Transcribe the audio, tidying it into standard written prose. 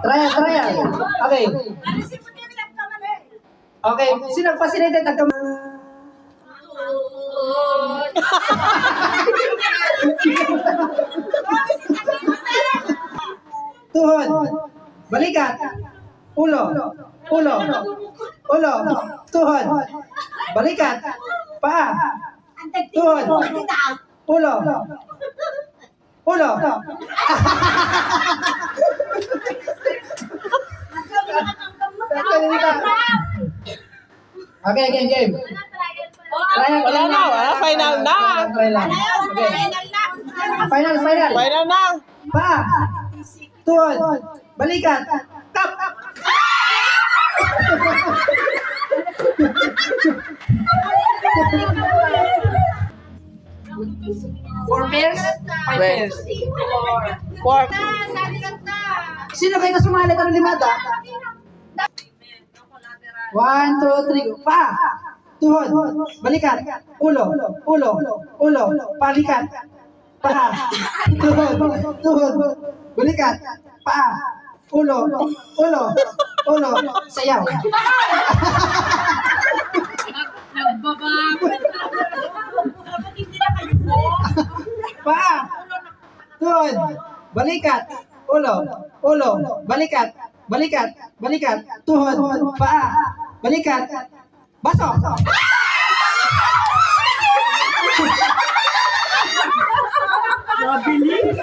Trial. Okay. Okay, sino facilitate ang tuhod, balikat, ulo, tuhod, balikat, paa, tuhod, ulo. Okay, game. Wala na, final na. Final. Final na. Pa! Tuhod! Balikat! Tap! Four pairs? Five pairs? Four. Sino kayo na sumali ka ng limada? 1, 2, 3, pa! Tuhod! Balikat! Ulo! Balikat! Paa! Tuhod! Balikat! Paa! Ulo! Sayaw! Paa! Tuhod! Balikat! Ulo! Balikat! Tuhod! Paa! Balikat! Baso! Mabilis.